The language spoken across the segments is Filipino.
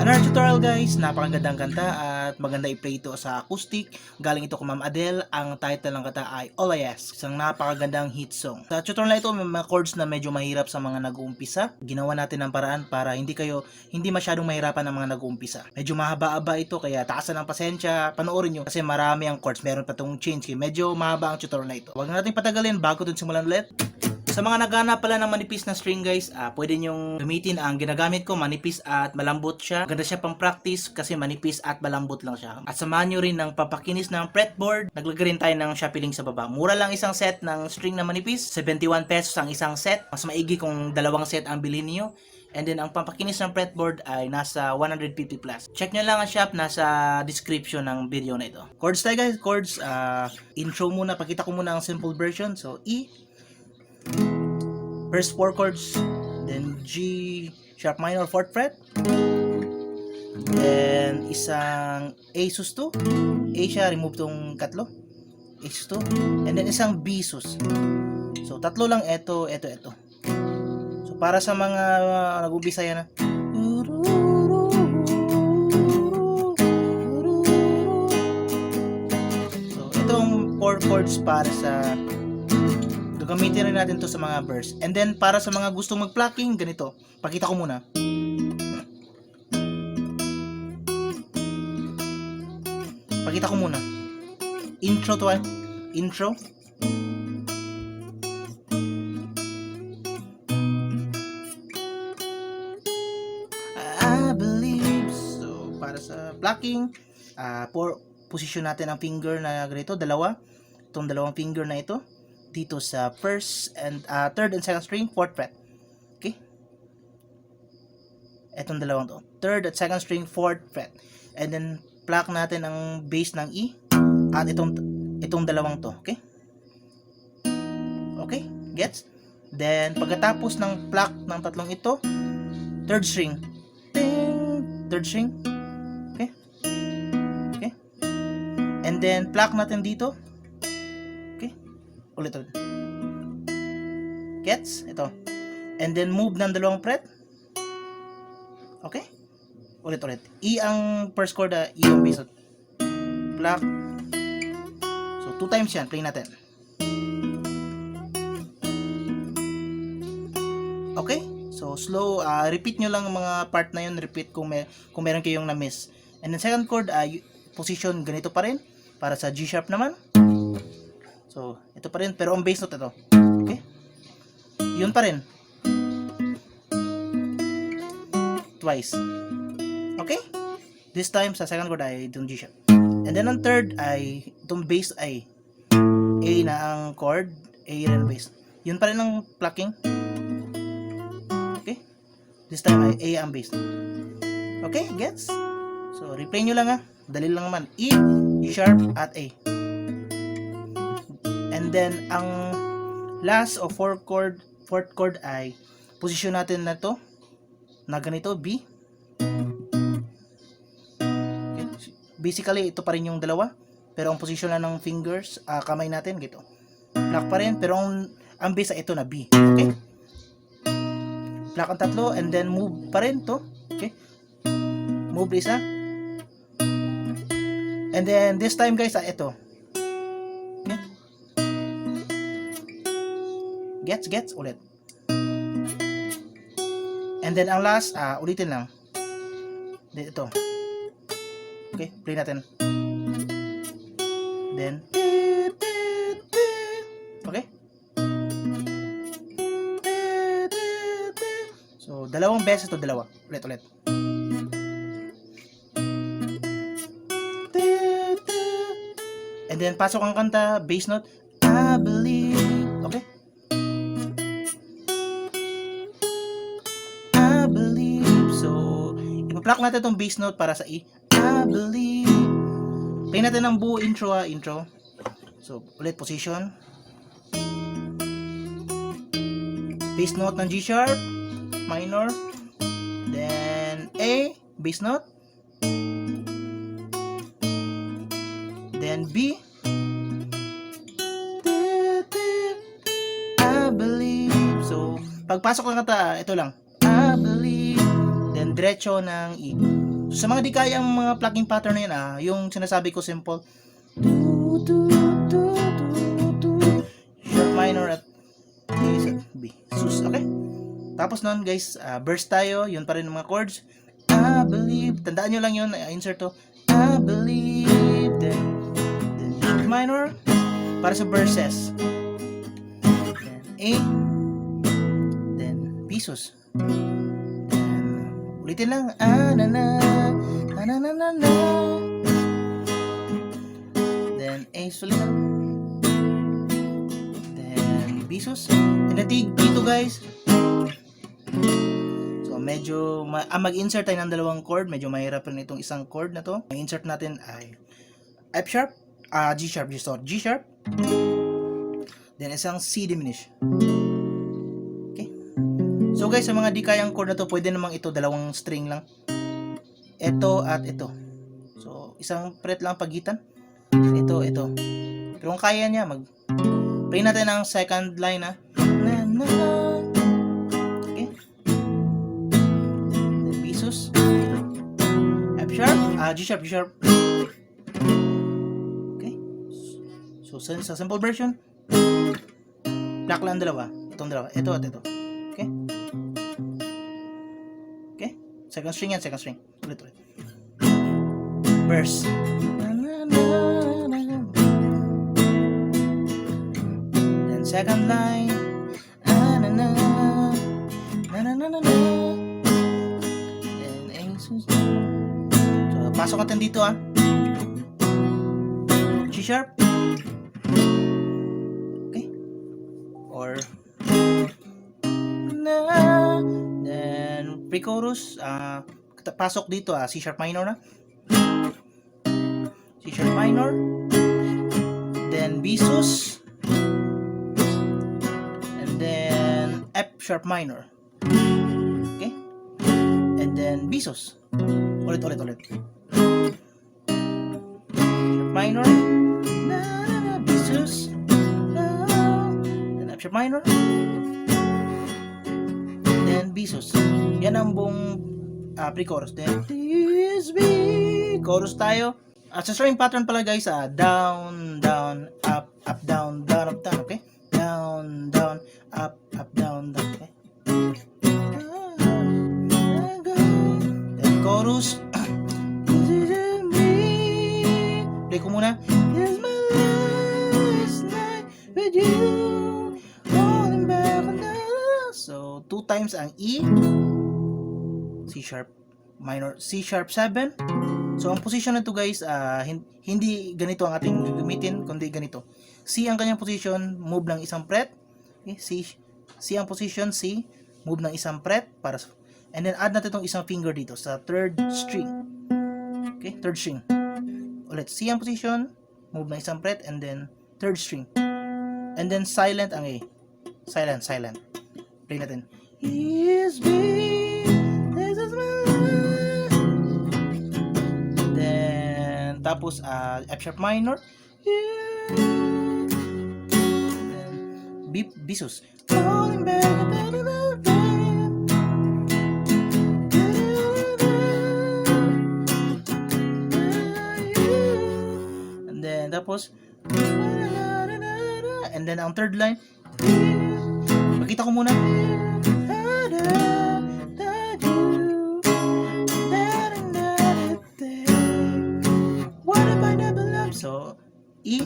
Another tutorial guys, napakagandang kanta at maganda i-play ito sa acoustic. Galing ito kay Ma'am Adele, ang title ng kanta ay All I Ask, isang napakagandang hit song. Sa tutorial na ito, may mga chords na medyo mahirap sa mga nag-uumpisa. Ginawa natin ng paraan para hindi masyadong mahirapan ng mga nag-uumpisa. Medyo mahaba-aba ito kaya taasan ng pasensya, panoorin nyo kasi marami ang chords, meron pa itong change kaya medyo mahaba ang tutorial na ito. Huwag na natin patagalin bago ito simulan ulit. Sa mga naghahanap pala ng manipis na string guys, pwede nyong gamitin ang ginagamit ko, manipis at malambot siya. Maganda siya pang practice kasi manipis at malambot lang siya. At samahan nyo rin ng papakinis ng fretboard. Naglagay rin tayo ng Shopee link sa baba. Mura lang isang set ng string na manipis, 71 pesos ang isang set. Mas maigi kung dalawang set ang bilhin niyo. And then ang pampakinis ng fretboard ay nasa 150 plus. Check nyo lang ang shop, nasa description ng video na ito. Chords tayo guys, chords. Intro muna, pakita ko muna ang simple version. So E, first 4 chords, then G sharp minor 4th fret, then isang A sus 2, A siya, remove tong katlo, A sus 2, and then isang B sus. So tatlo lang, ito. So para sa mga nag-ubisaya na, so itong 4 chords para sa gamitin rin natin to sa mga verse. And then para sa mga gustong mag-plucking, ganito. Pakita ko muna. Intro to intro. I believe. So para sa plucking, position natin ang finger na ganito, dalawa. Itong dalawang finger na ito dito sa first and third and second string, 4th fret. Okay? Etong dalawang to. Third at second string, 4th fret. And then pluck natin ang bass ng E at itong dalawang to. Okay? Okay? Gets? Then pagkatapos ng pluck ng tatlong ito, third string. Ding! Third string. Okay? Okay? And then pluck natin dito. Ulit. Gets? Ito. And then move ng dalawang fret. Okay? Ulit. E ang first chord, E ang bass. Pluck. So 2 times yan. Play natin. Okay? So slow. Repeat nyo lang ang mga part na yun. Repeat kung meron kayong na-miss. And then second chord, position ganito pa rin. Para sa G sharp naman. So, ito pa rin, pero ang bass note ito. Okay? Yun pa rin. Twice. Okay? This time, sa second chord ay itong G sharp. And then, ang third ay itong bass ay A na ang chord, A rin ang bass. Yun pa rin ang plucking. Okay? This time ay A ang bass. Okay? Gets? So, replay nyo lang Dali lang naman. E, G sharp, at A. And then, ang last o fourth chord ay position natin na to na ganito, B. Okay. Basically, ito pa rin yung dalawa. Pero ang position na ng fingers, kamay natin, gito. Pluck pa rin, pero ang bass ay ito na B. Okay? Pluck ang tatlo, and then move pa rin to. Okay? Move isa. And then, this time guys, ito. Okay? Gets, ulit. And then ang last, ulitin lang. Then ito. Okay, play natin. Then, okay? So, dalawang beses to, dalawa. Ulit. And then, pasok ang kanta, bass note, I believe. Okay? Ipa-pluck natin itong bass note para sa E. I believe. Play natin ang buo intro. So, ulit position. Bass note ng G sharp minor. Then A, bass note. Then B. I believe. So, pagpasok ng kanta, ito lang. I believe. Then diretso ng E. So, sa mga di kaya ang mga plucking pattern na yun, yung sinasabi ko simple, sharp minor at B, sus, okay? Tapos nun guys, verse tayo, yun pa rin mga chords. I believe, tandaan nyo lang yun, insert to, I believe, then sharp minor, para sa verses. Then A, then B sus. Ulitin lang, na na na na na na. Then A sulit lang. Then B sus. And then dito guys. So medyo mag-insert tayo ng dalawang chord, medyo mahirap rin itong isang chord na to. Ang insert natin ay F sharp, G sharp, G sharp. Then isang C diminished. Okay. So guys, sa mga di kayang chord na to, pwede namang ito dalawang string lang. Ito at ito. So isang fret lang pagitan. Ito. Pero kung kaya niya, play natin ang second line Okay. Then B sus. F sharp, G sharp, G sharp. Okay. So sa simple version, pluck lang dalawa. Itong dalawa. Ito at ito. Okay. Okay. Second string yan, second string. Ulit. Verse. Then second line. Then so pasok natin dito G sharp. Okay. Or then pre-chorus, pasok dito C sharp minor na. C sharp minor. Then B sus. And then F sharp minor. Okay? And then B sus. Ulit. Sharp minor. B sus. Then F sharp minor. Then B sus. Yan ang buong pre-chorus. Then this be chorus tayo. Sa strumming pattern pala guys, down, down, up, up, down, down, up, down, okay? Down, down, up, up, down, down, okay? Then chorus. Play ko muna. It's my last night with you, falling back on the... So, 2 times ang E, C sharp minor, C sharp 7. So, ang position na to guys, hindi ganito ang ating gagamitin, kundi ganito. C ang kanyang position, move ng isang fret. Okay? C ang position, C, move ng isang fret. And then, add natin itong isang finger dito sa third string. Okay? Third string. Ulit, C ang position, move ng isang fret, and then, third string. And then, silent ang A. Silent. Play natin. Yes, babe, this is my life. Then, tapos, F sharp minor. Then, B sus. Falling back. And then, tapos, and then, ang third line, makita ko muna. So, E,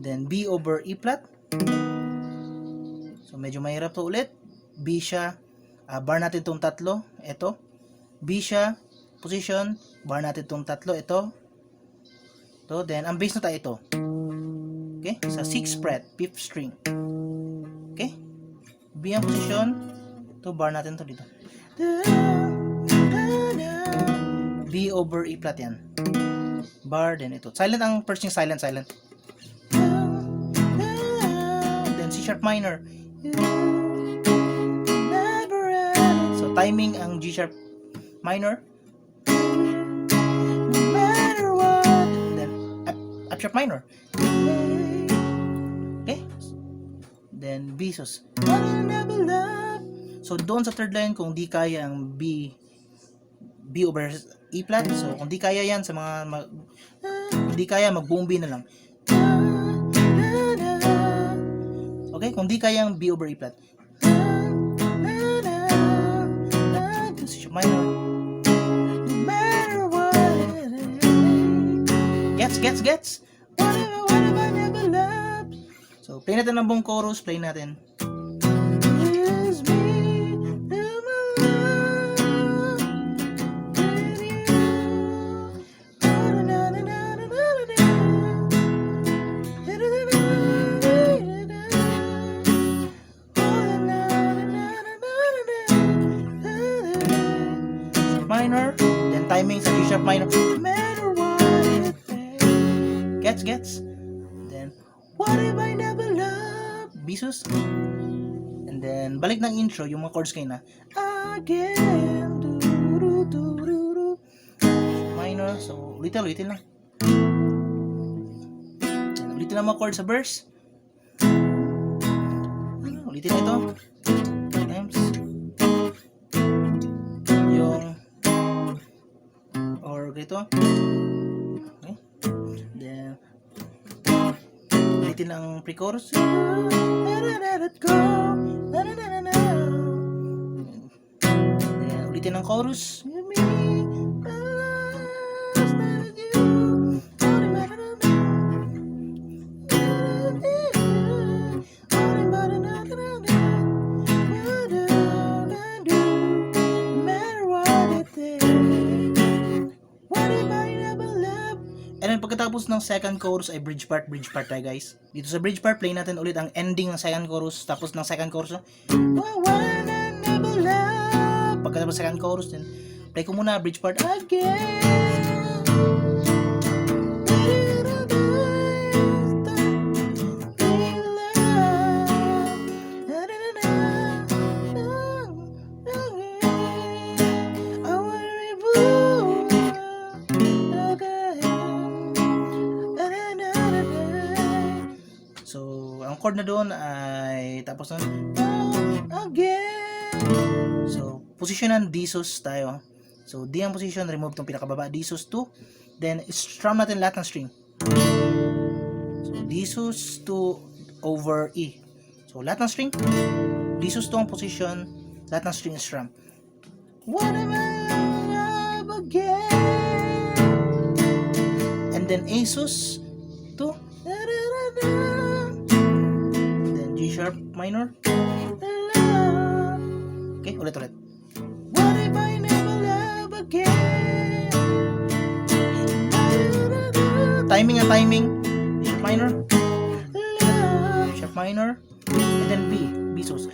then B over E flat. So, medyo mahirap to ulit. B siya, bar natin itong tatlo, ito. B siya, position, bar natin itong tatlo, ito. Then, ang bass na tayo ito. Okay? Sa 6th fret, 5th string. Okay? B ang position, ito, bar natin ito dito. B over E flat yan. Bar, then ito. Silent ang first string, silent. Then C sharp minor. So timing ang G sharp minor. Then F sharp minor. Okay? Then B sus. So doon sa third line, kung di kaya ang B B over E flat. So kung di kaya yan sa mga hindi kaya, mag-boom B na lang. Okay, kung di kaya ang B over E flat, C minor. Gets? What if I never loved? So, play natin ang buong chorus, play natin. Minor, then timing sa G sharp minor. Gets? Then, what if I never loved? Bisus. And then, balik ng intro, yung mga chords kayo na. Again. Minor. So, ulitin lang. Then, ulitin lang mga chords sa verse. Ulitin ito. Times. Yung or ganito. Okay. Then, ulitin ang pre-chorus. Then, ulitin ang chorus. And then pagkatapos ng second chorus ay bridge part tayo guys. Dito sa bridge part, play natin ulit ang ending ng second chorus. Tapos ng second chorus, pagkatapos second chorus, then play ko muna bridge part again. So, ang chord na doon ay tapos nun again. So, posisyonan D sus tayo. So, D ang position, remove tong pinakababa, D sus 2. Then, strum natin lahat ng string. So, D sus 2 over E. So, lahat ng string, D sus 2 ang position, lahat ng string is strum. What am I love again? And then, A sus 2. G sharp minor. Okay, ulit. What if I never love again? Timing. G sharp minor. G sharp minor. And then B sus.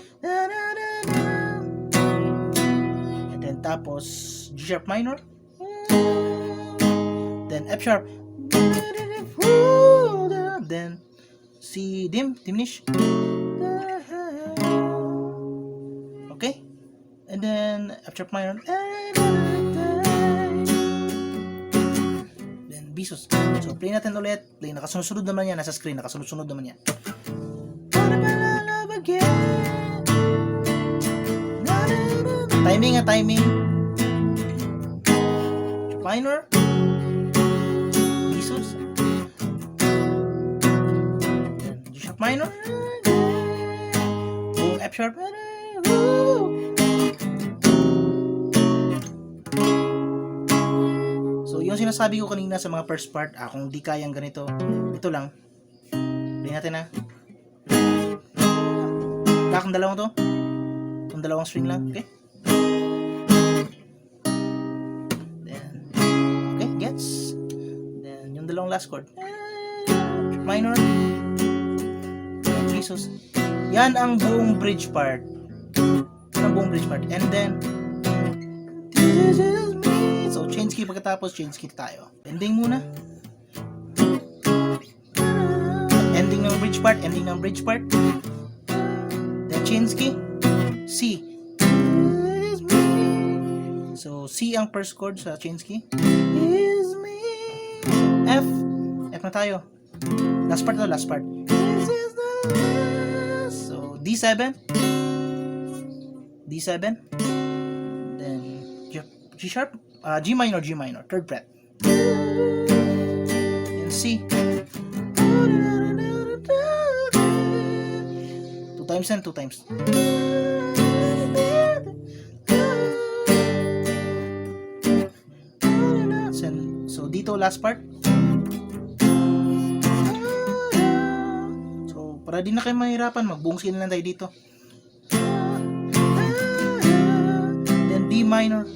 And then tapos G sharp minor. Then F sharp. Then C diminished. Okay, and then F sharp minor, then B sus. So play natin ulit. Play, nakasunod naman yan, nasa screen, nakasunod naman yan. Timing. Minor, B sus, then G sharp minor, F sharp. So, yung sinasabi ko kanina sa mga first part, kung di kayang ganito, ito lang. Play natin na. Ang dalawang to. Yung dalawang string lang, okay? Then, okay, gets. Then, yung dalawang last chord. Minor. Jesus. Yan ang buong bridge part. And then, this is me. So, change key pagkatapos, change key tayo. Ending muna. Ending ng bridge part. Then, change key. C. So, C ang first chord sa change key. F. F na tayo. Last part. So, D7. Then, G sharp, G minor, third fret. Then C. 2 times and 2 times. So dito last part. So para di na kayo mahirapan, magbuong scale lang tayo dito. Then D minor.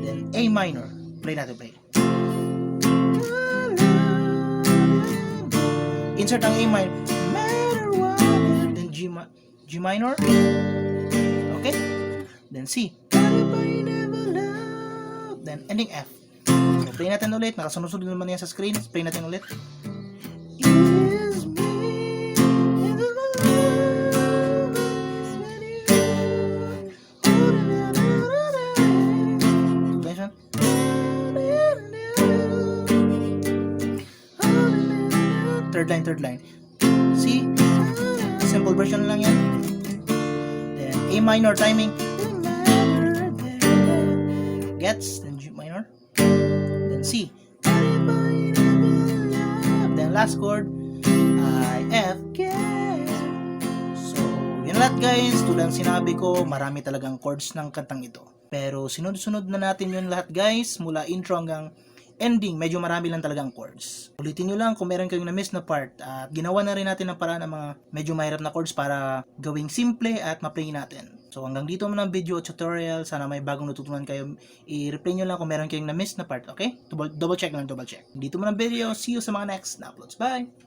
Then A minor. Play natin, play. Insert ang A minor. Then G minor. Okay? Then C. Then ending F. So play natin ulit. Nakasunod-sunod naman yan sa screen. Play natin ulit. Third line. C. Simple version lang yan. Then A minor timing. Gets. Then G minor. Then C. Then last chord I F. So yun lahat guys. Tulad sinabi ko, marami talagang chords ng kantang ito. Pero sunod-sunod na natin yun lahat guys. Mula intro hanggang ending, medyo marami lang talagang chords. Ulitin nyo lang kung meron kayong na-miss na part. At ginawa na rin natin ang paraan ng mga medyo mahirap na chords para gawing simple at ma-play natin. So hanggang dito muna ang video tutorial. Sana may bagong natutunan kayo. I-replay nyo lang kung meron kayong na-miss na part. Okay? Double check lang, double check. Dito muna ang video. See you sa mga next na uploads. Bye!